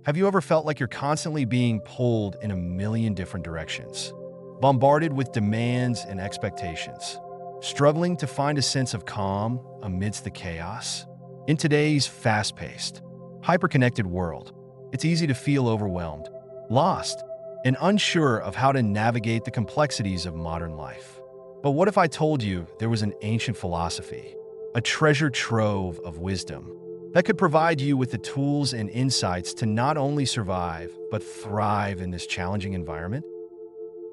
Have you ever felt like you're constantly being pulled in a million different directions? Bombarded with demands and expectations? Struggling to find a sense of calm amidst the chaos? In today's fast-paced, hyper-connected world, it's easy to feel overwhelmed, lost, and unsure of how to navigate the complexities of modern life. But what if I told you there was an ancient philosophy, a treasure trove of wisdom, that could provide you with the tools and insights to not only survive, but thrive in this challenging environment?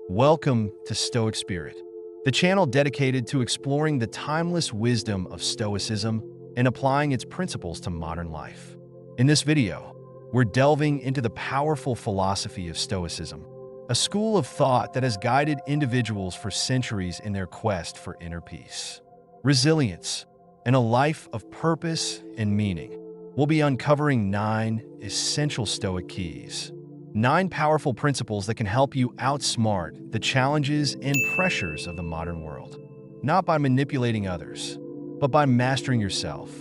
Welcome to Stoic Spirit, the channel dedicated to exploring the timeless wisdom of Stoicism and applying its principles to modern life. In this video, we're delving into the powerful philosophy of Stoicism, a school of thought that has guided individuals for centuries in their quest for inner peace, resilience, and a life of purpose and meaning. We'll be uncovering 9 essential Stoic keys, 9 powerful principles that can help you outsmart the challenges and pressures of the modern world, not by manipulating others, but by mastering yourself.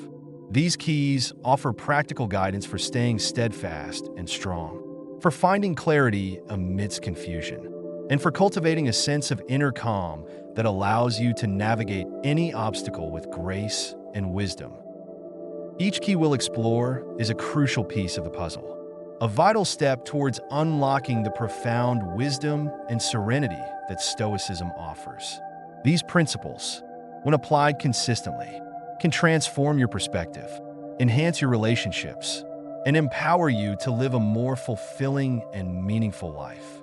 These keys offer practical guidance for staying steadfast and strong, for finding clarity amidst confusion, and for cultivating a sense of inner calm that allows you to navigate any obstacle with grace and wisdom. Each key we'll explore is a crucial piece of the puzzle, a vital step towards unlocking the profound wisdom and serenity that Stoicism offers. These principles, when applied consistently, can transform your perspective, enhance your relationships, and empower you to live a more fulfilling and meaningful life.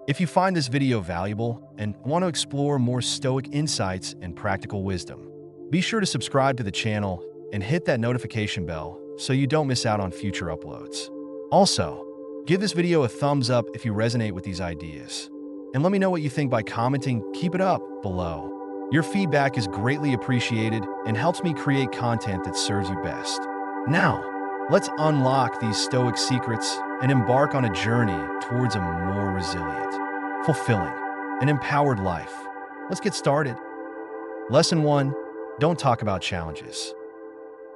If you find this video valuable and want to explore more Stoic insights and practical wisdom, be sure to subscribe to the channel and hit that notification bell so you don't miss out on future uploads. Also, give this video a thumbs up if you resonate with these ideas, and let me know what you think by commenting "Keep it up" below. Your feedback is greatly appreciated and helps me create content that serves you best. Now, let's unlock these Stoic secrets and embark on a journey towards a more resilient, fulfilling, and empowered life. Let's get started. Lesson 1. Don't talk about challenges.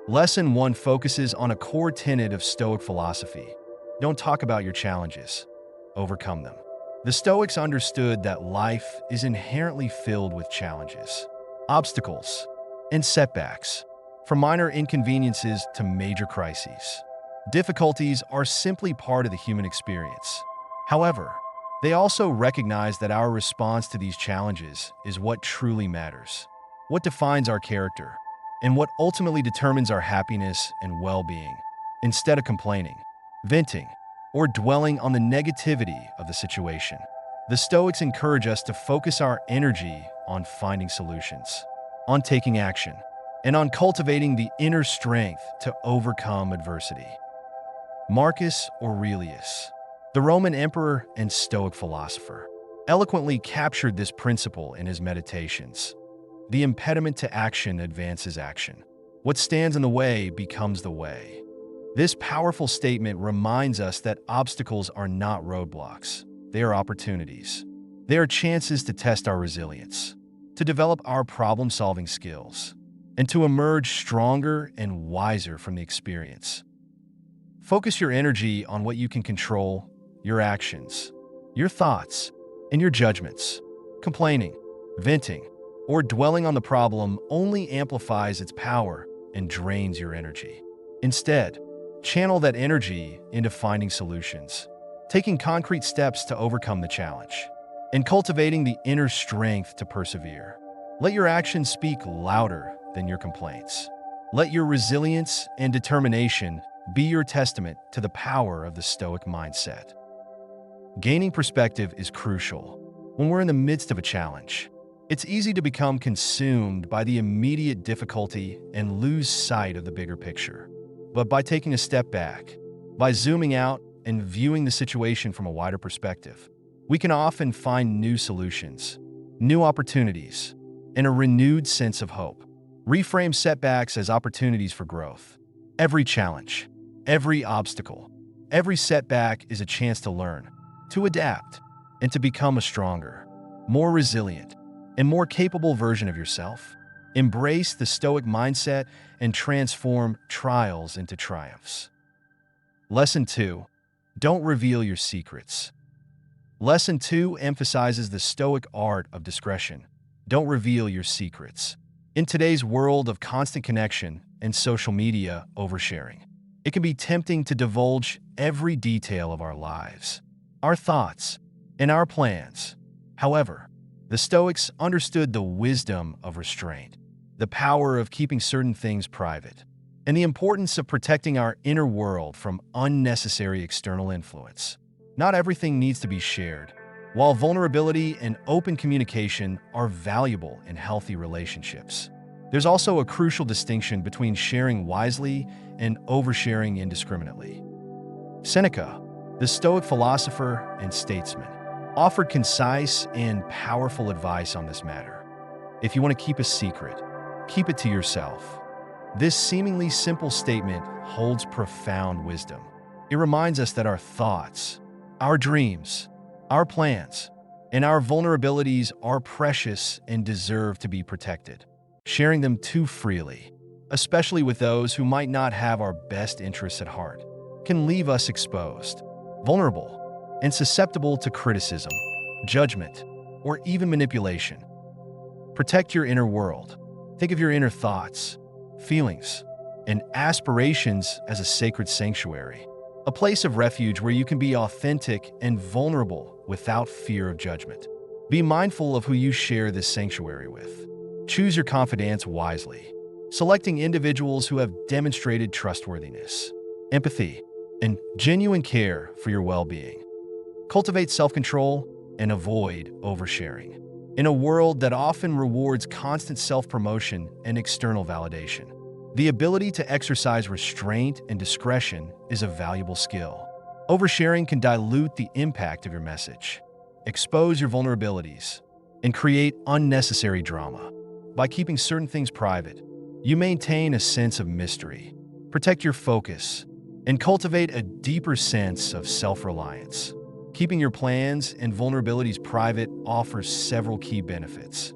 Lesson 1 focuses on a core tenet of Stoic philosophy. Don't talk about your challenges. Overcome them. The Stoics understood that life is inherently filled with challenges, obstacles, and setbacks, from minor inconveniences to major crises. Difficulties are simply part of the human experience. However, they also recognize that our response to these challenges is what truly matters, what defines our character, and what ultimately determines our happiness and well-being. Instead of complaining, venting, or dwelling on the negativity of the situation, the Stoics encourage us to focus our energy on finding solutions, on taking action, and on cultivating the inner strength to overcome adversity. Marcus Aurelius, the Roman emperor and Stoic philosopher, eloquently captured this principle in his Meditations. The impediment to action advances action. What stands in the way becomes the way. This powerful statement reminds us that obstacles are not roadblocks. They are opportunities. They are chances to test our resilience, to develop our problem-solving skills, and to emerge stronger and wiser from the experience. Focus your energy on what you can control, your actions, your thoughts, and your judgments. Complaining, venting, or dwelling on the problem only amplifies its power and drains your energy. Instead, channel that energy into finding solutions, taking concrete steps to overcome the challenge, and cultivating the inner strength to persevere. Let your actions speak louder than your complaints. Let your resilience and determination be your testament to the power of the Stoic mindset. Gaining perspective is crucial when we're in the midst of a challenge. It's easy to become consumed by the immediate difficulty and lose sight of the bigger picture. But by taking a step back, by zooming out and viewing the situation from a wider perspective, we can often find new solutions, new opportunities, and a renewed sense of hope. Reframe setbacks as opportunities for growth. Every challenge, every obstacle, every setback is a chance to learn, to adapt, and to become a stronger, more resilient, and more capable version of yourself. Embrace the Stoic mindset and transform trials into triumphs. Lesson 2. Don't reveal your secrets. Lesson 2 emphasizes the Stoic art of discretion. Don't reveal your secrets. In today's world of constant connection and social media oversharing, it can be tempting to divulge every detail of our lives, our thoughts, and our plans. However, the Stoics understood the wisdom of restraint, the power of keeping certain things private, and the importance of protecting our inner world from unnecessary external influence. Not everything needs to be shared. While vulnerability and open communication are valuable in healthy relationships, there's also a crucial distinction between sharing wisely and oversharing indiscriminately. Seneca, the Stoic philosopher and statesman, offered concise and powerful advice on this matter. If you want to keep a secret, keep it to yourself. This seemingly simple statement holds profound wisdom. It reminds us that our thoughts, our dreams, our plans, and our vulnerabilities are precious and deserve to be protected. Sharing them too freely, especially with those who might not have our best interests at heart, can leave us exposed, vulnerable, and susceptible to criticism, judgment, or even manipulation. Protect your inner world. Think of your inner thoughts, feelings, and aspirations as a sacred sanctuary, a place of refuge where you can be authentic and vulnerable without fear of judgment. Be mindful of who you share this sanctuary with. Choose your confidants wisely, selecting individuals who have demonstrated trustworthiness, empathy, and genuine care for your well-being. Cultivate self-control and avoid oversharing. In a world that often rewards constant self-promotion and external validation, the ability to exercise restraint and discretion is a valuable skill. Oversharing can dilute the impact of your message, expose your vulnerabilities, and create unnecessary drama. By keeping certain things private, you maintain a sense of mystery, protect your focus, and cultivate a deeper sense of self-reliance. Keeping your plans and vulnerabilities private offers several key benefits.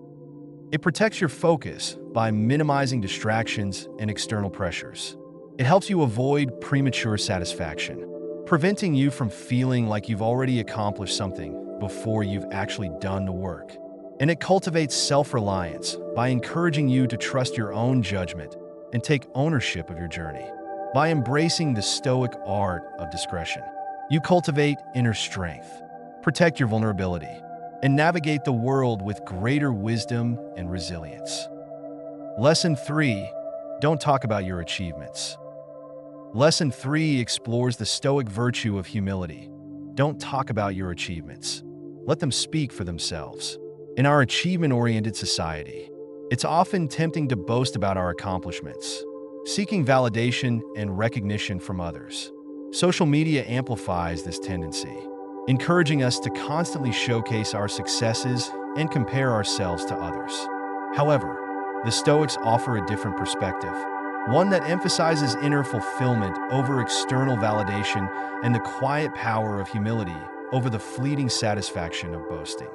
It protects your focus by minimizing distractions and external pressures. It helps you avoid premature satisfaction, preventing you from feeling like you've already accomplished something before you've actually done the work. And it cultivates self-reliance by encouraging you to trust your own judgment and take ownership of your journey. By embracing the Stoic art of discretion, you cultivate inner strength, protect your vulnerability, and navigate the world with greater wisdom and resilience. Lesson 3. Don't talk about your achievements. Lesson 3 explores the Stoic virtue of humility. Don't talk about your achievements. Let them speak for themselves. In our achievement-oriented society, it's often tempting to boast about our accomplishments, seeking validation and recognition from others. Social media amplifies this tendency, encouraging us to constantly showcase our successes and compare ourselves to others. However, the Stoics offer a different perspective, one that emphasizes inner fulfillment over external validation and the quiet power of humility over the fleeting satisfaction of boasting.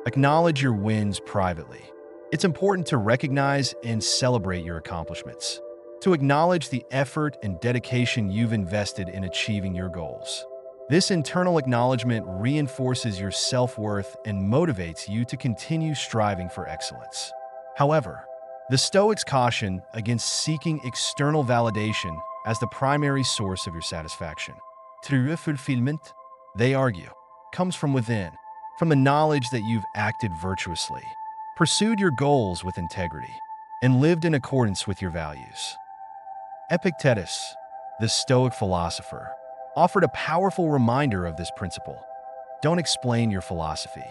Acknowledge your wins privately. It's important to recognize and celebrate your accomplishments, to acknowledge the effort and dedication you've invested in achieving your goals. This internal acknowledgement reinforces your self-worth and motivates you to continue striving for excellence. However, the Stoics caution against seeking external validation as the primary source of your satisfaction. True fulfillment, they argue, comes from within, from the knowledge that you've acted virtuously, pursued your goals with integrity, and lived in accordance with your values. Epictetus, the Stoic philosopher, offered a powerful reminder of this principle. Don't explain your philosophy.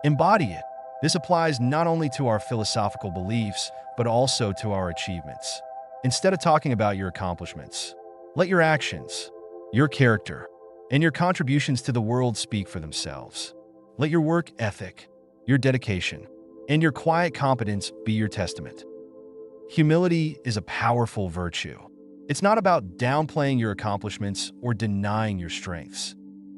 Embody it. This applies not only to our philosophical beliefs, but also to our achievements. Instead of talking about your accomplishments, let your actions, your character, and your contributions to the world speak for themselves. Let your work ethic, your dedication, and your quiet competence be your testament. Humility is a powerful virtue. It's not about downplaying your accomplishments or denying your strengths.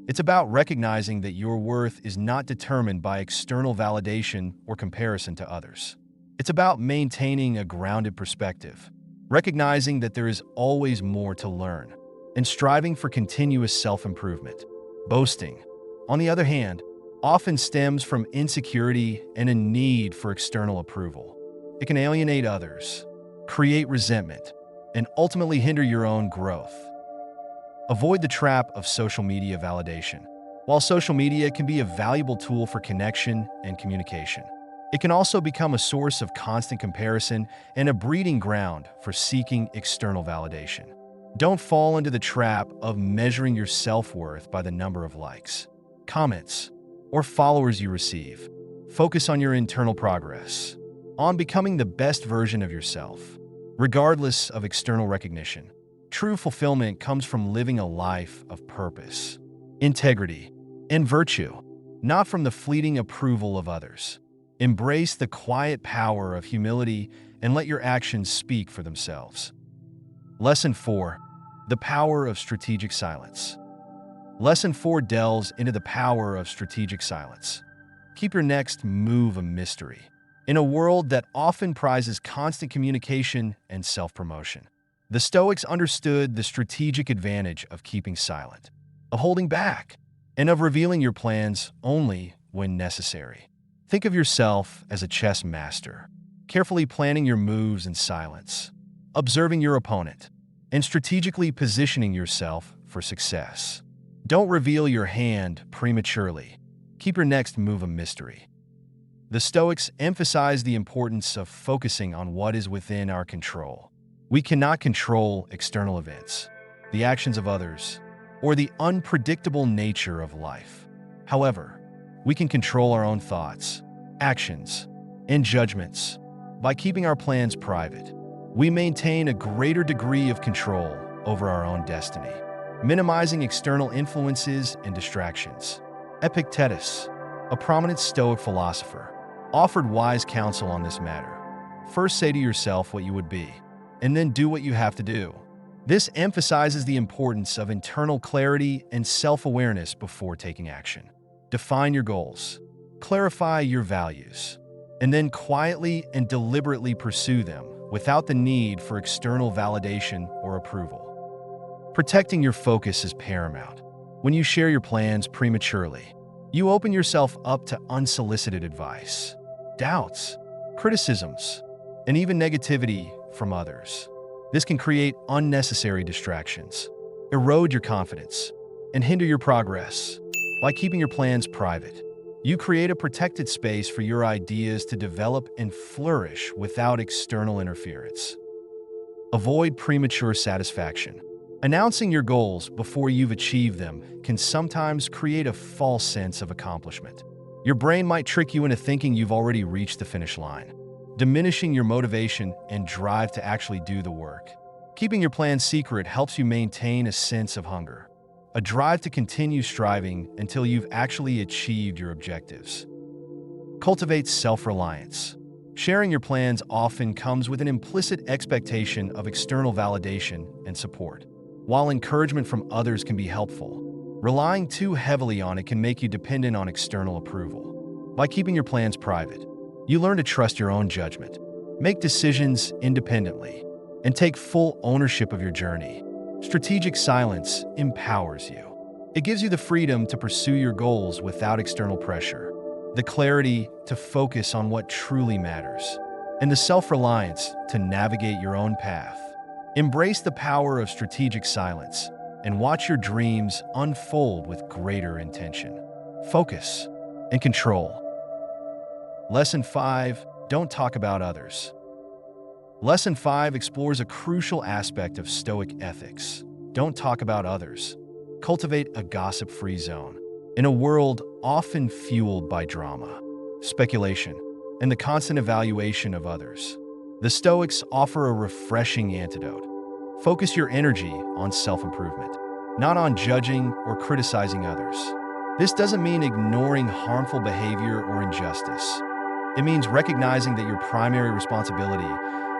It's about recognizing that your worth is not determined by external validation or comparison to others. It's about maintaining a grounded perspective, recognizing that there is always more to learn, and striving for continuous self-improvement. Boasting, on the other hand, often stems from insecurity and a need for external approval. It can alienate others, create resentment, and ultimately hinder your own growth. Avoid the trap of social media validation. While social media can be a valuable tool for connection and communication, it can also become a source of constant comparison and a breeding ground for seeking external validation. Don't fall into the trap of measuring your self-worth by the number of likes, comments, or followers you receive. Focus on your internal progress, on becoming the best version of yourself, regardless of external recognition. True fulfillment comes from living a life of purpose, integrity, and virtue, not from the fleeting approval of others. Embrace the quiet power of humility and let your actions speak for themselves. Lesson 4. The power of strategic silence. Lesson 4 delves into the power of strategic silence. Keep your next move a mystery. In a world that often prizes constant communication and self-promotion, the Stoics understood the strategic advantage of keeping silent, of holding back, and of revealing your plans only when necessary. Think of yourself as a chess master, carefully planning your moves in silence, observing your opponent, and strategically positioning yourself for success. Don't reveal your hand prematurely. Keep your next move a mystery. The Stoics emphasize the importance of focusing on what is within our control. We cannot control external events, the actions of others, or the unpredictable nature of life. However, we can control our own thoughts, actions, and judgments. By keeping our plans private, we maintain a greater degree of control over our own destiny, minimizing external influences and distractions. Epictetus, a prominent Stoic philosopher, offered wise counsel on this matter. First say to yourself what you would be, and then do what you have to do. This emphasizes the importance of internal clarity and self-awareness before taking action. Define your goals, clarify your values, and then quietly and deliberately pursue them without the need for external validation or approval. Protecting your focus is paramount. When you share your plans prematurely, you open yourself up to unsolicited advice, doubts, criticisms, and even negativity from others. This can create unnecessary distractions, erode your confidence, and hinder your progress. By keeping your plans private, you create a protected space for your ideas to develop and flourish without external interference. Avoid premature satisfaction. Announcing your goals before you've achieved them can sometimes create a false sense of accomplishment. Your brain might trick you into thinking you've already reached the finish line, diminishing your motivation and drive to actually do the work. Keeping your plans secret helps you maintain a sense of hunger, a drive to continue striving until you've actually achieved your objectives. Cultivate self-reliance. Sharing your plans often comes with an implicit expectation of external validation and support. While encouragement from others can be helpful, relying too heavily on it can make you dependent on external approval. By keeping your plans private, you learn to trust your own judgment, make decisions independently, and take full ownership of your journey. Strategic silence empowers you. It gives you the freedom to pursue your goals without external pressure, the clarity to focus on what truly matters, and the self-reliance to navigate your own path. Embrace the power of strategic silence and watch your dreams unfold with greater intention, focus, and control. Lesson 5. Don't talk about others. Lesson 5 explores a crucial aspect of Stoic ethics. Don't talk about others. Cultivate a gossip-free zone. In a world often fueled by drama, speculation, and the constant evaluation of others, the Stoics offer a refreshing antidote. Focus your energy on self-improvement, not on judging or criticizing others. This doesn't mean ignoring harmful behavior or injustice. It means recognizing that your primary responsibility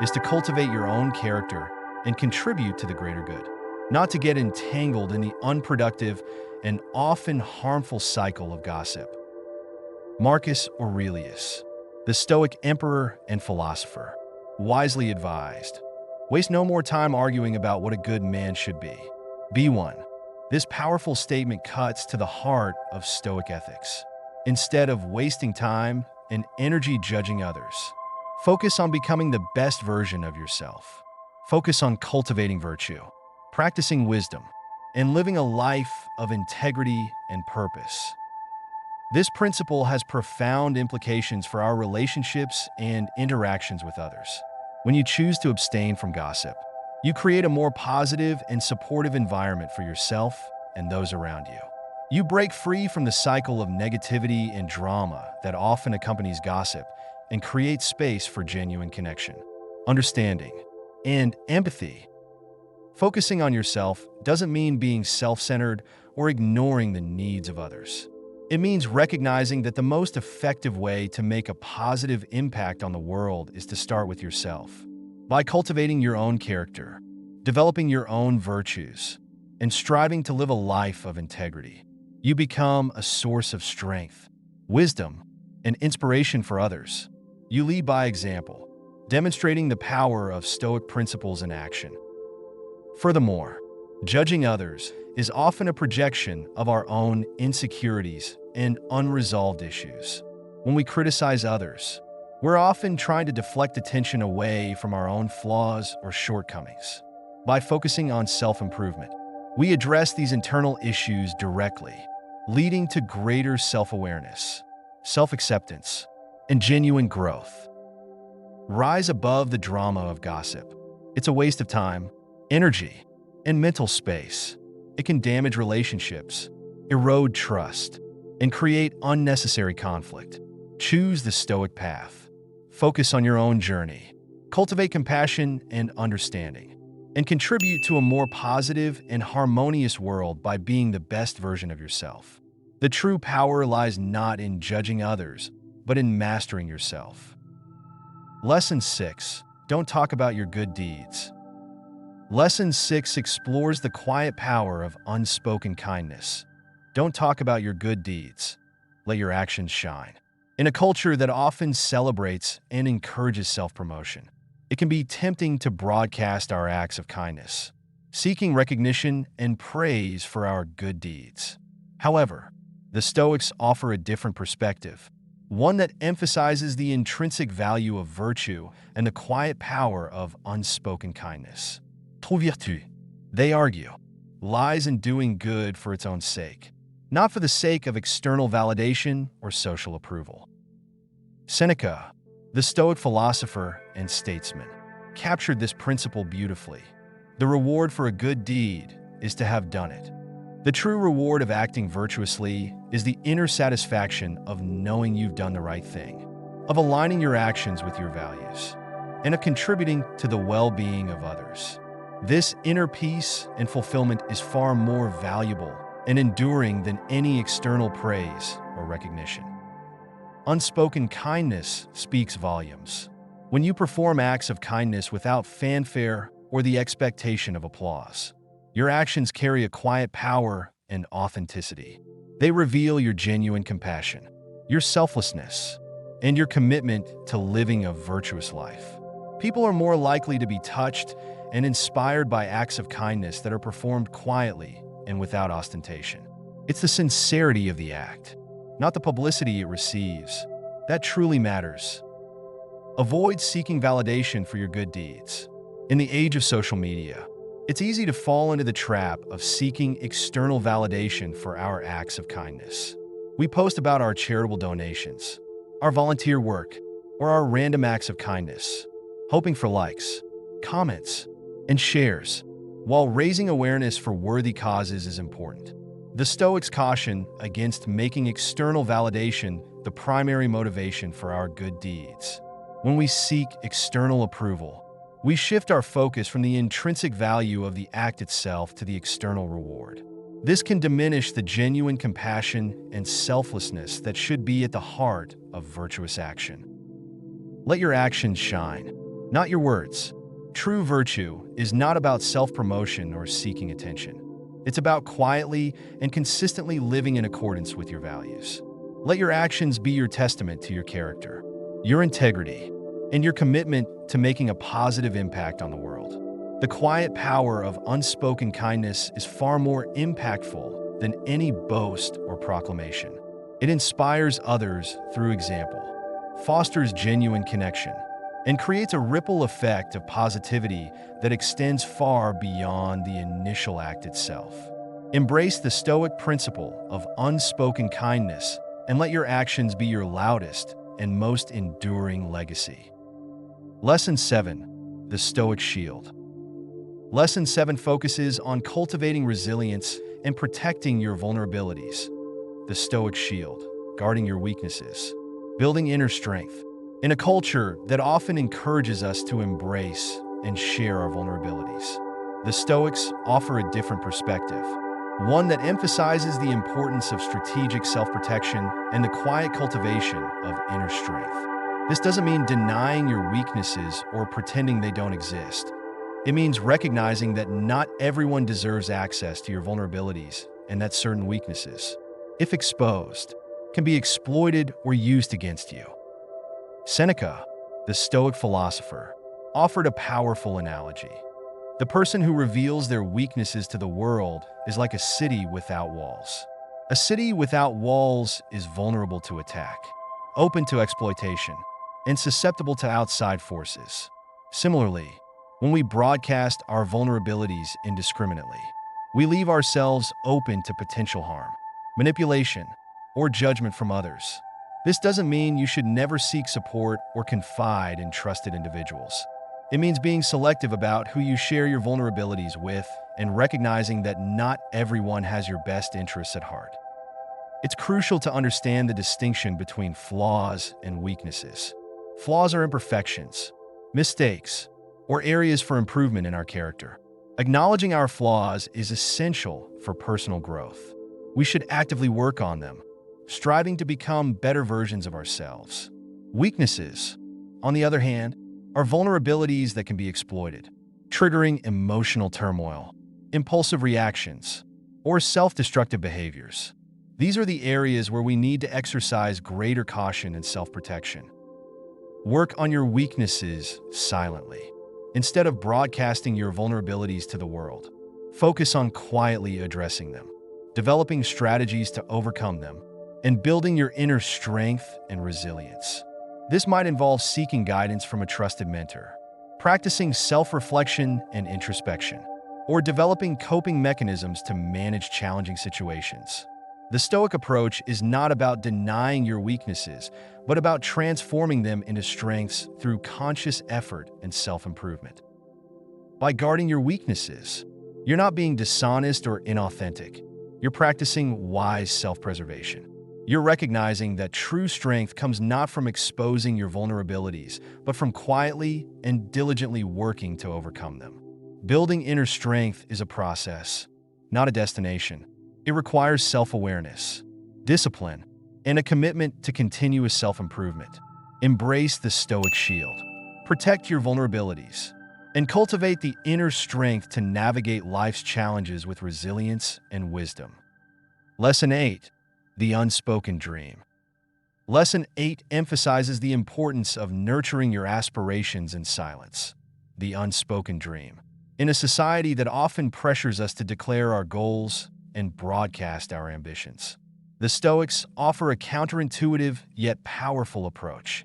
is to cultivate your own character and contribute to the greater good, not to get entangled in the unproductive and often harmful cycle of gossip. Marcus Aurelius, the Stoic emperor and philosopher, wisely advised, "Waste no more time arguing about what a good man should be. Be one. This powerful statement cuts to the heart of Stoic ethics. Instead of wasting time and energy judging others, focus on becoming the best version of yourself. Focus on cultivating virtue, practicing wisdom, and living a life of integrity and purpose. This principle has profound implications for our relationships and interactions with others. When you choose to abstain from gossip, you create a more positive and supportive environment for yourself and those around you. You break free from the cycle of negativity and drama that often accompanies gossip and create space for genuine connection, understanding, and empathy. Focusing on yourself doesn't mean being self-centered or ignoring the needs of others. It means recognizing that the most effective way to make a positive impact on the world is to start with yourself. By cultivating your own character, developing your own virtues, and striving to live a life of integrity, you become a source of strength, wisdom, and inspiration for others. You lead by example, demonstrating the power of Stoic principles in action. Furthermore, judging others is often a projection of our own insecurities and unresolved issues. When we criticize others, we're often trying to deflect attention away from our own flaws or shortcomings. By focusing on self-improvement, we address these internal issues directly, leading to greater self-awareness, self-acceptance, and genuine growth. Rise above the drama of gossip. It's a waste of time, energy, and mental space. It can damage relationships, erode trust, and create unnecessary conflict. Choose the Stoic path. Focus on your own journey. Cultivate compassion and understanding, and contribute to a more positive and harmonious world by being the best version of yourself. The true power lies not in judging others, but in mastering yourself. Lesson 6. Don't talk about your good deeds. Lesson 6 explores the quiet power of unspoken kindness. Don't talk about your good deeds. Let your actions shine. In a culture that often celebrates and encourages self-promotion, it can be tempting to broadcast our acts of kindness, seeking recognition and praise for our good deeds. However, the Stoics offer a different perspective, one that emphasizes the intrinsic value of virtue and the quiet power of unspoken kindness. They argue, lies in doing good for its own sake, not for the sake of external validation or social approval. Seneca, the Stoic philosopher and statesman, captured this principle beautifully. The reward for a good deed is to have done it. The true reward of acting virtuously is the inner satisfaction of knowing you've done the right thing, of aligning your actions with your values, and of contributing to the well-being of others. This inner peace and fulfillment is far more valuable and enduring than any external praise or recognition. Unspoken kindness speaks volumes. When you perform acts of kindness without fanfare or the expectation of applause, your actions carry a quiet power and authenticity. They reveal your genuine compassion, your selflessness, and your commitment to living a virtuous life. People are more likely to be touched and inspired by acts of kindness that are performed quietly and without ostentation. It's the sincerity of the act, not the publicity it receives, that truly matters. Avoid seeking validation for your good deeds. In the age of social media, it's easy to fall into the trap of seeking external validation for our acts of kindness. We post about our charitable donations, our volunteer work, or our random acts of kindness, hoping for likes, comments, and shares. While raising awareness for worthy causes is important, the Stoics caution against making external validation the primary motivation for our good deeds. When we seek external approval, we shift our focus from the intrinsic value of the act itself to the external reward. This can diminish the genuine compassion and selflessness that should be at the heart of virtuous action. Let your actions shine, not your words. True virtue is not about self-promotion or seeking attention. It's about quietly and consistently living in accordance with your values. Let your actions be your testament to your character, your integrity, and your commitment to making a positive impact on the world. The quiet power of unspoken kindness is far more impactful than any boast or proclamation. It inspires others through example, fosters genuine connection, and creates a ripple effect of positivity that extends far beyond the initial act itself. Embrace the Stoic principle of unspoken kindness and let your actions be your loudest and most enduring legacy. Lesson 7. The Stoic Shield. Lesson 7 focuses on cultivating resilience and protecting your vulnerabilities. The Stoic Shield, guarding your weaknesses, building inner strength. In a culture that often encourages us to embrace and share our vulnerabilities, the Stoics offer a different perspective, one that emphasizes the importance of strategic self-protection and the quiet cultivation of inner strength. This doesn't mean denying your weaknesses or pretending they don't exist. It means recognizing that not everyone deserves access to your vulnerabilities and that certain weaknesses, if exposed, can be exploited or used against you. Seneca, the Stoic philosopher, offered a powerful analogy. The person who reveals their weaknesses to the world is like a city without walls. A city without walls is vulnerable to attack, open to exploitation, and susceptible to outside forces. Similarly, when we broadcast our vulnerabilities indiscriminately, we leave ourselves open to potential harm, manipulation, or judgment from others. This doesn't mean you should never seek support or confide in trusted individuals. It means being selective about who you share your vulnerabilities with and recognizing that not everyone has your best interests at heart. It's crucial to understand the distinction between flaws and weaknesses. Flaws are imperfections, mistakes, or areas for improvement in our character. Acknowledging our flaws is essential for personal growth. We should actively work on them, striving to become better versions of ourselves. Weaknesses, on the other hand, are vulnerabilities that can be exploited, triggering emotional turmoil, impulsive reactions, or self-destructive behaviors. These are the areas where we need to exercise greater caution and self-protection. Work on your weaknesses silently. Instead of broadcasting your vulnerabilities to the world, focus on quietly addressing them, developing strategies to overcome them, and building your inner strength and resilience. This might involve seeking guidance from a trusted mentor, practicing self-reflection and introspection, or developing coping mechanisms to manage challenging situations. The Stoic approach is not about denying your weaknesses, but about transforming them into strengths through conscious effort and self-improvement. By guarding your weaknesses, you're not being dishonest or inauthentic. You're practicing wise self-preservation. You're recognizing that true strength comes not from exposing your vulnerabilities, but from quietly and diligently working to overcome them. Building inner strength is a process, not a destination. It requires self-awareness, discipline, and a commitment to continuous self-improvement. Embrace the Stoic shield. Protect your vulnerabilities, and cultivate the inner strength to navigate life's challenges with resilience and wisdom. Lesson 8. The Unspoken Dream. Lesson 8 emphasizes the importance of nurturing your aspirations in silence. The unspoken dream. In a society that often pressures us to declare our goals and broadcast our ambitions, the Stoics offer a counterintuitive yet powerful approach.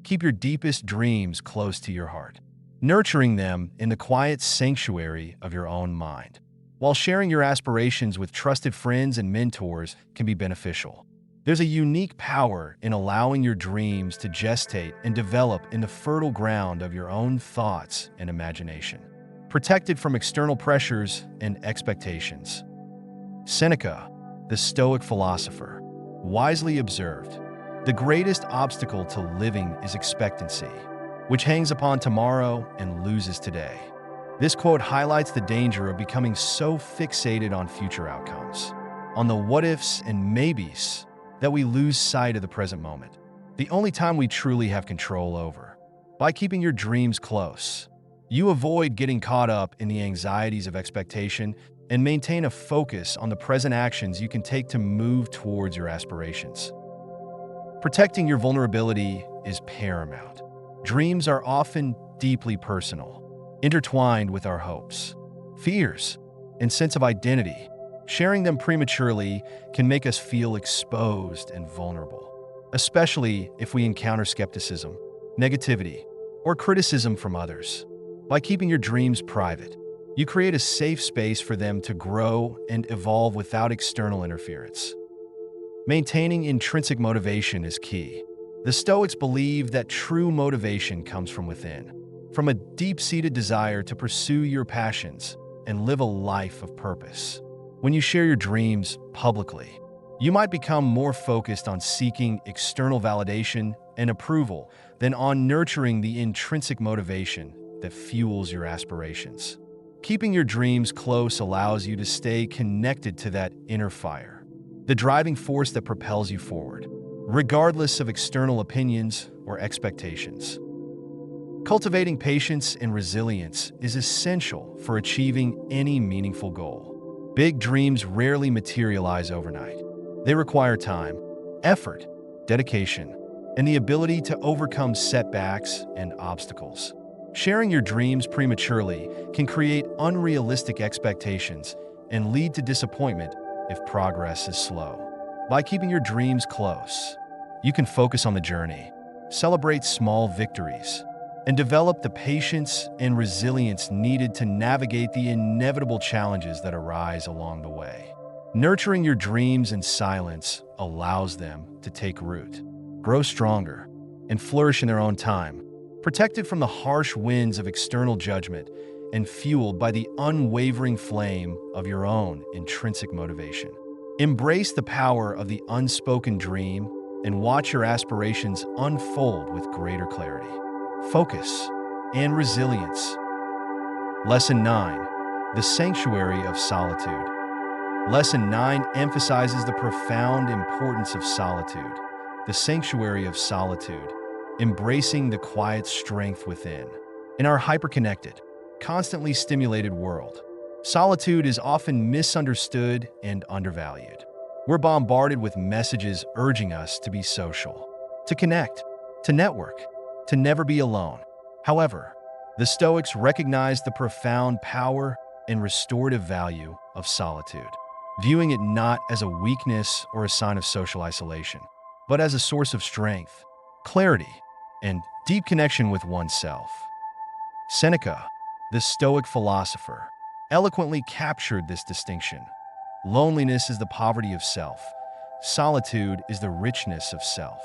Keep your deepest dreams close to your heart, nurturing them in the quiet sanctuary of your own mind. While sharing your aspirations with trusted friends and mentors can be beneficial, there's a unique power in allowing your dreams to gestate and develop in the fertile ground of your own thoughts and imagination, protected from external pressures and expectations. Seneca, the Stoic philosopher, wisely observed, "The greatest obstacle to living is expectancy, which hangs upon tomorrow and loses today." This quote highlights the danger of becoming so fixated on future outcomes, on the what-ifs and maybes, that we lose sight of the present moment, the only time we truly have control over. By keeping your dreams close, you avoid getting caught up in the anxieties of expectation and maintain a focus on the present actions you can take to move towards your aspirations. Protecting your vulnerability is paramount. Dreams are often deeply personal. intertwined with our hopes, fears, and sense of identity. Sharing them prematurely can make us feel exposed and vulnerable, especially if we encounter skepticism, negativity, or criticism from others. By keeping your dreams private, you create a safe space for them to grow and evolve without external interference. Maintaining intrinsic motivation is key. The Stoics believe that true motivation comes from within, from a deep-seated desire to pursue your passions and live a life of purpose. When you share your dreams publicly, you might become more focused on seeking external validation and approval than on nurturing the intrinsic motivation that fuels your aspirations. Keeping your dreams close allows you to stay connected to that inner fire, the driving force that propels you forward, regardless of external opinions or expectations. Cultivating patience and resilience is essential for achieving any meaningful goal. Big dreams rarely materialize overnight. They require time, effort, dedication, and the ability to overcome setbacks and obstacles. Sharing your dreams prematurely can create unrealistic expectations and lead to disappointment if progress is slow. By keeping your dreams close, you can focus on the journey, celebrate small victories, and develop the patience and resilience needed to navigate the inevitable challenges that arise along the way. Nurturing your dreams in silence allows them to take root, grow stronger, and flourish in their own time, protected from the harsh winds of external judgment and fueled by the unwavering flame of your own intrinsic motivation. Embrace the power of the unspoken dream and watch your aspirations unfold with greater clarity, focus, and resilience. Lesson 9. The Sanctuary of Solitude. Lesson 9 emphasizes the profound importance of solitude, the sanctuary of solitude, embracing the quiet strength within. In our hyperconnected, constantly stimulated world, solitude is often misunderstood and undervalued. We're bombarded with messages urging us to be social, to connect, to network, to never be alone. However, the Stoics recognize the profound power and restorative value of solitude, viewing it not as a weakness or a sign of social isolation, but as a source of strength, clarity, and deep connection with oneself. Seneca, the Stoic philosopher, eloquently captured this distinction. Loneliness is the poverty of self. Solitude is the richness of self.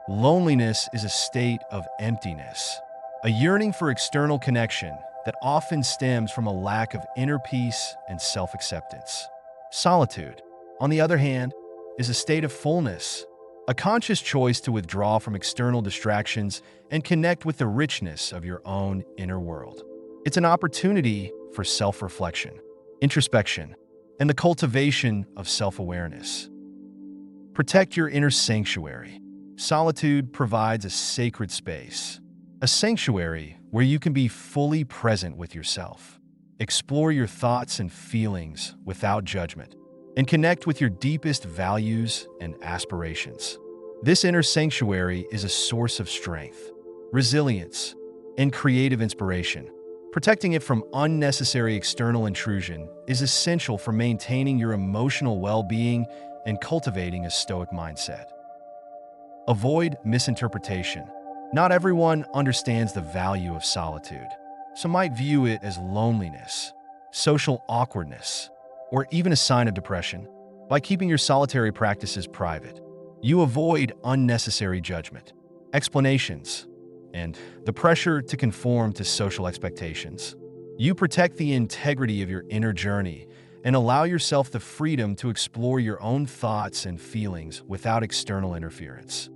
Loneliness is a state of emptiness, a yearning for external connection that often stems from a lack of inner peace and self-acceptance. Solitude, on the other hand, is a state of fullness, a conscious choice to withdraw from external distractions and connect with the richness of your own inner world. It's an opportunity for self-reflection, introspection, and the cultivation of self-awareness. Protect your inner sanctuary. Solitude provides a sacred space, a sanctuary where you can be fully present with yourself, explore your thoughts and feelings without judgment, and connect with your deepest values and aspirations. This inner sanctuary is a source of strength, resilience, and creative inspiration. Protecting it from unnecessary external intrusion is essential for maintaining your emotional well-being and cultivating a Stoic mindset. Avoid misinterpretation. Not everyone understands the value of solitude. Some might view it as loneliness, social awkwardness, or even a sign of depression. By keeping your solitary practices private, you avoid unnecessary judgment, explanations, and the pressure to conform to social expectations. You protect the integrity of your inner journey and allow yourself the freedom to explore your own thoughts and feelings without external interference.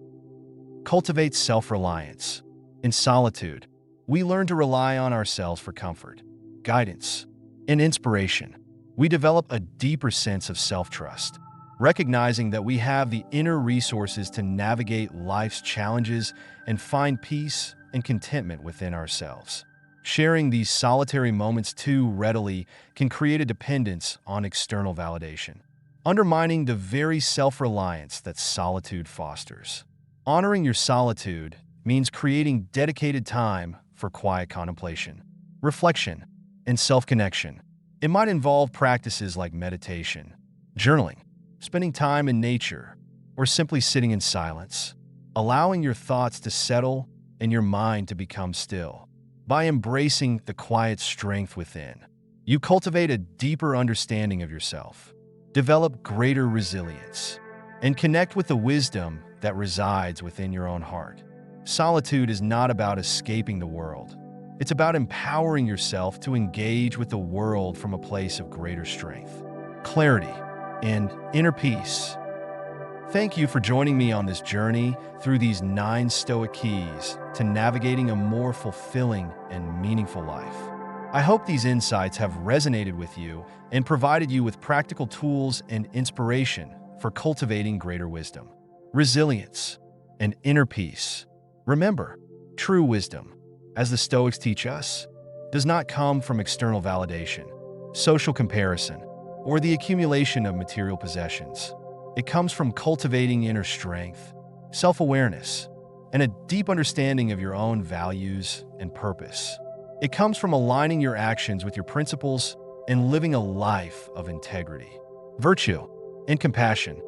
Cultivate self-reliance. In solitude, we learn to rely on ourselves for comfort, guidance, and inspiration. We develop a deeper sense of self-trust, recognizing that we have the inner resources to navigate life's challenges and find peace and contentment within ourselves. Sharing these solitary moments too readily can create a dependence on external validation, undermining the very self-reliance that solitude fosters. Honoring your solitude means creating dedicated time for quiet contemplation, reflection, and self-connection. It might involve practices like meditation, journaling, spending time in nature, or simply sitting in silence, allowing your thoughts to settle and your mind to become still. By embracing the quiet strength within, you cultivate a deeper understanding of yourself, develop greater resilience, and connect with the wisdom that resides within your own heart. Solitude is not about escaping the world. It's about empowering yourself to engage with the world from a place of greater strength, clarity, and inner peace. Thank you for joining me on this journey through these 9 Stoic keys to navigating a more fulfilling and meaningful life. I hope these insights have resonated with you and provided you with practical tools and inspiration for cultivating greater wisdom, resilience, and inner peace. Remember, true wisdom, as the Stoics teach us, does not come from external validation, social comparison, or the accumulation of material possessions. It comes from cultivating inner strength, self-awareness, and a deep understanding of your own values and purpose. It comes from aligning your actions with your principles and living a life of integrity, virtue, and compassion.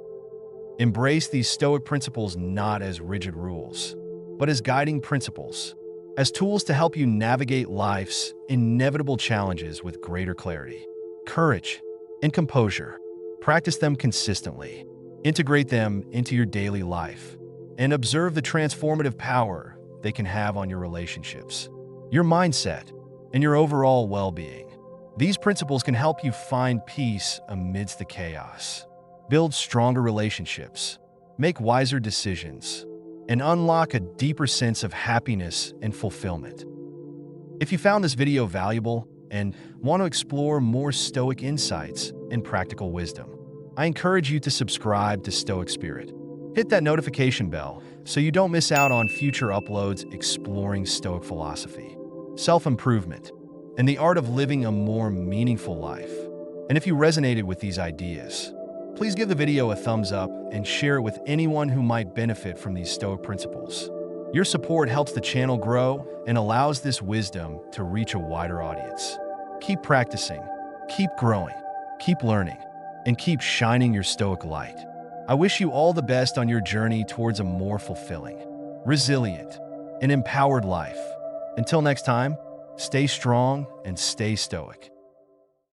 Embrace these Stoic principles not as rigid rules, but as guiding principles, as tools to help you navigate life's inevitable challenges with greater clarity, courage, and composure. Practice them consistently, integrate them into your daily life, and observe the transformative power they can have on your relationships, your mindset, and your overall well-being. These principles can help you find peace amidst the chaos, build stronger relationships, make wiser decisions, and unlock a deeper sense of happiness and fulfillment. If you found this video valuable and want to explore more Stoic insights and practical wisdom, I encourage you to subscribe to Stoic Spirit. Hit that notification bell so you don't miss out on future uploads exploring Stoic philosophy, self-improvement, and the art of living a more meaningful life. And if you resonated with these ideas, please give the video a thumbs up and share it with anyone who might benefit from these Stoic principles. Your support helps the channel grow and allows this wisdom to reach a wider audience. Keep practicing, keep growing, keep learning, and keep shining your Stoic light. I wish you all the best on your journey towards a more fulfilling, resilient, and empowered life. Until next time, stay strong and stay Stoic.